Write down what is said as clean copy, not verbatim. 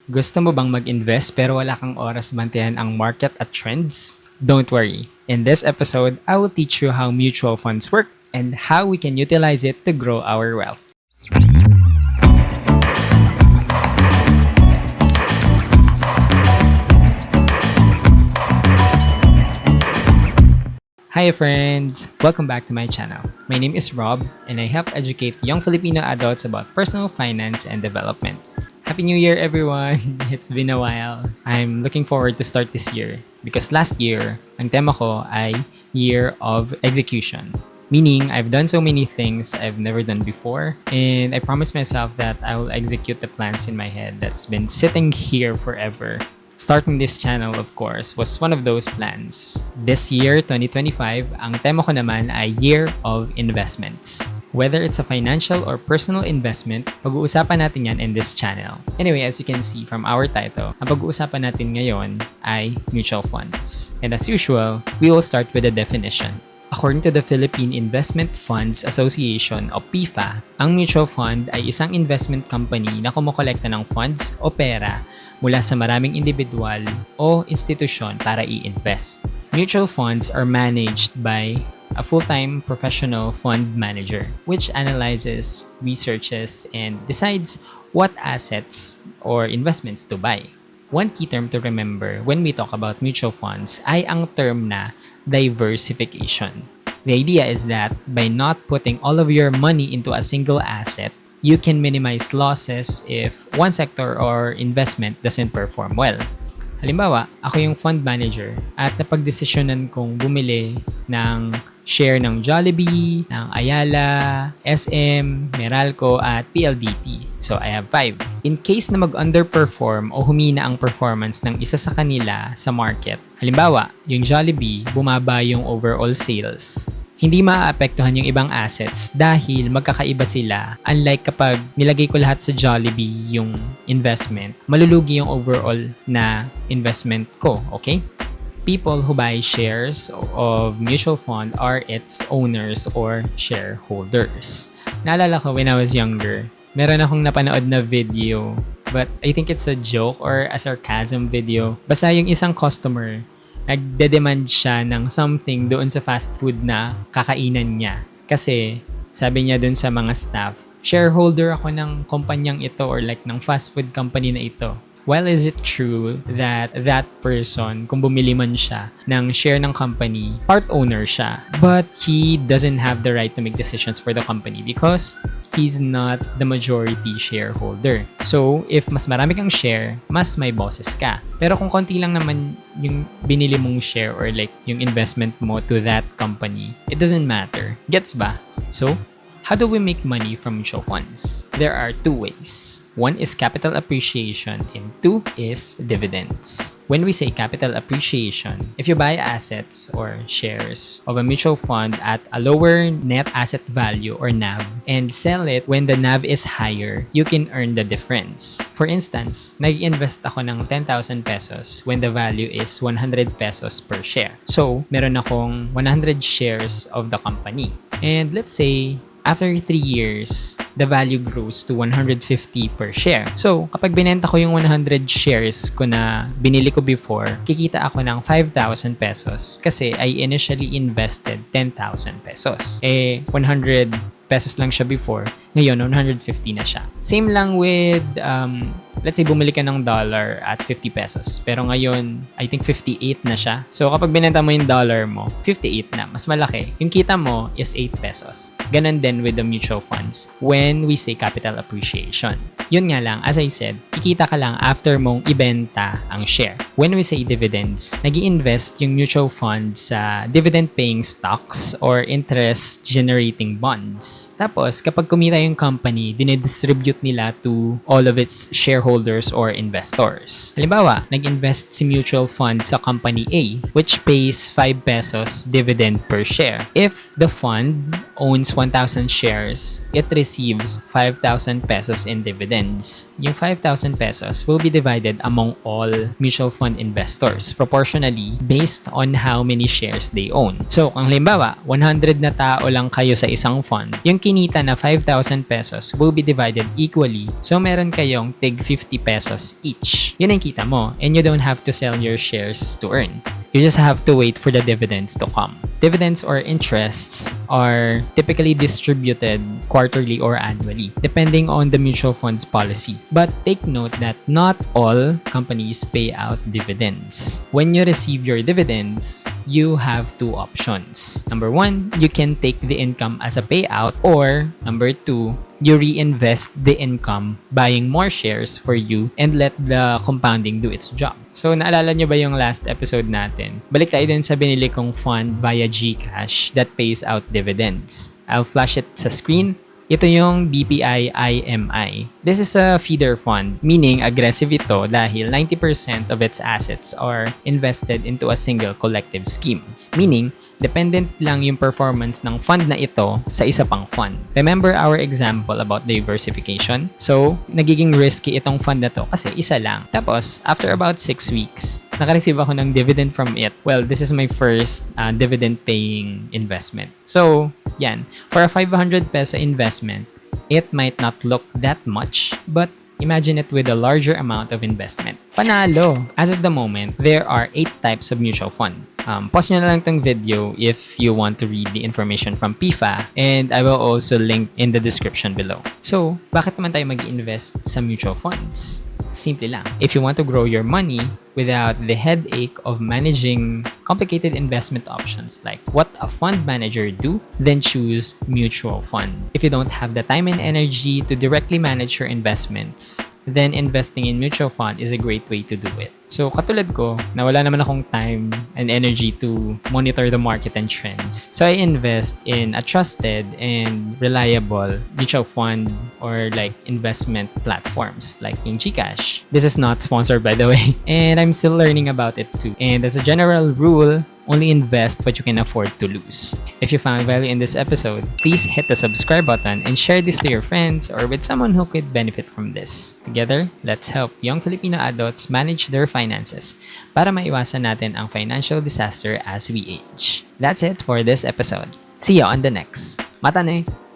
Gusto mo bang mag-invest pero wala kang oras bantayan ang market at trends? Don't worry. In this episode, I will teach you how mutual funds work and how we can utilize it to grow our wealth. Hi friends! Welcome back to my channel. My name is Rob and I help educate young Filipino adults about personal finance and development. Happy New Year everyone! It's been a while. I'm looking forward to start this year because last year, ang tema ko ay Year of Execution. Meaning, I've done so many things I've never done before and I promised myself that I will execute the plans in my head that's been sitting here forever. Starting this channel, of course, was one of those plans. This year, 2025, ang tema ko naman ay Year of Investments. Whether it's a financial or personal investment, pag-uusapan natin yan in this channel. Anyway, as you can see from our title, ang pag-uusapan natin ngayon ay mutual funds. And as usual, we will start with a definition. According to the Philippine Investment Funds Association o PIFA, ang mutual fund ay isang investment company na kumokolekta ng funds o pera mula sa maraming individual o institusyon para i-invest. Mutual funds are managed by a full-time professional fund manager which analyzes, researches, and decides what assets or investments to buy. One key term to remember when we talk about mutual funds ay ang term na diversification. The idea is that by not putting all of your money into a single asset, you can minimize losses if one sector or investment doesn't perform well. Halimbawa, ako yung fund manager at napagdesisyonan kong bumili ng share ng Jollibee, ng Ayala, SM, Meralco at PLDT. So I have 5. In case na mag-underperform o humina ang performance ng isa sa kanila sa market, halimbawa, yung Jollibee, bumaba yung overall sales. Hindi maaapektuhan yung ibang assets dahil magkakaiba sila. Unlike kapag nilagay ko lahat sa Jollibee yung investment, malulugi yung overall na investment ko, okay? People who buy shares of mutual fund are its owners or shareholders. Naalala ko when I was younger, meron akong napanood na video, but I think it's a joke or a sarcasm video. Basta yung isang customer, nagde-demand siya ng something doon sa fast food na kakainan niya. Kasi sabi niya doon sa mga staff, shareholder ako ng kumpanyang ito or like ng fast food company na ito. Well, is it true that that person, kung bumili man siya ng share ng company, part owner siya, but he doesn't have the right to make decisions for the company because he's not the majority shareholder. So, if mas marami kang share, mas may boses ka. Pero kung konti lang naman yung binili mong share or like yung investment mo to that company, it doesn't matter. Gets ba? So, how do we make money from mutual funds? There are 2 ways. 1 is capital appreciation and 2 is dividends. When we say capital appreciation, if you buy assets or shares of a mutual fund at a lower net asset value or NAV and sell it when the NAV is higher, you can earn the difference. For instance, nag-invest ako ng 10,000 pesos when the value is 100 pesos per share. So, meron akong 100 shares of the company. And let's say, after 3 years, the value grows to 150 per share. So, kapag binenta ko yung 100 shares ko na binili ko before, kikita ako ng 5,000 pesos kasi I initially invested 10,000 pesos. 100 pesos lang siya before. Ngayon, 150 na siya. Same lang with, let's say, bumili ka ng dollar at 50 pesos. Pero ngayon, I think 58 na siya. So, kapag binenta mo yung dollar mo, 58 na. Mas malaki. Yung kita mo is 8 pesos. Ganon din with the mutual funds when we say capital appreciation. Yun nga lang, as I said, kikita ka lang after mong ibenta ang share. When we say dividends, nag-i-invest yung mutual fund sa dividend-paying stocks or interest-generating bonds. Tapos, kapag kumita yung company, dinedistribute nila to all of its shareholders or investors. Halimbawa, nag-invest si mutual fund sa company A, which pays 5 pesos dividend per share. If the fund owns 1,000 shares, it receives 5,000 pesos in dividends. Yung 5,000 pesos will be divided among all mutual fund investors proportionally based on how many shares they own. So, kung halimbawa, 100 na tao lang kayo sa isang fund, yung kinita na 5,000 pesos will be divided equally. So, meron kayong tig 50 pesos each. Yun ang kita mo, and you don't have to sell your shares to earn. You just have to wait for the dividends to come. Dividends or interests are typically distributed quarterly or annually, depending on the mutual fund's policy. But take note that not all companies pay out dividends. When you receive your dividends, you have two options. Number one, you can take the income as a payout, or number two, you reinvest the income buying more shares for you and let the compounding do its job. So, naalala nyo ba yung last episode natin? Balik tayo dun sa binili kong fund via GCash that pays out dividends. I'll flash it sa screen. Ito yung BPI IMI. This is a feeder fund, meaning aggressive ito dahil 90% of its assets are invested into a single collective scheme. Meaning, dependent lang yung performance ng fund na ito sa isa pang fund. Remember our example about diversification? So, nagiging risky itong fund na to kasi isa lang. Tapos, after about 6 weeks, nakareceive ako ng dividend from it. Well, this is my first dividend-paying investment. So, yan. For a 500 peso investment, it might not look that much, but imagine it with a larger amount of investment. Panalo! As of the moment, there are 8 types of mutual fund. Pause nyo na lang tong video if you want to read the information from PIFA, and I will also link in the description below. So, bakit naman tayo mag-invest sa mutual funds? Simple lang. If you want to grow your money without the headache of managing complicated investment options like what a fund manager do, then choose mutual fund. If you don't have the time and energy to directly manage your investments, then investing in mutual fund is a great way to do it. So, katulad ko, na wala naman akong time and energy to monitor the market and trends. So, I invest in a trusted and reliable mutual fund or like investment platforms like yung GCash. This is not sponsored, by the way. And I'm still learning about it too. And as a general rule, only invest what you can afford to lose. If you found value in this episode, please hit the subscribe button and share this to your friends or with someone who could benefit from this. Together, let's help young Filipino adults manage their finances para maiwasan natin ang financial disaster as we age. That's it for this episode. See you on the next. Matane!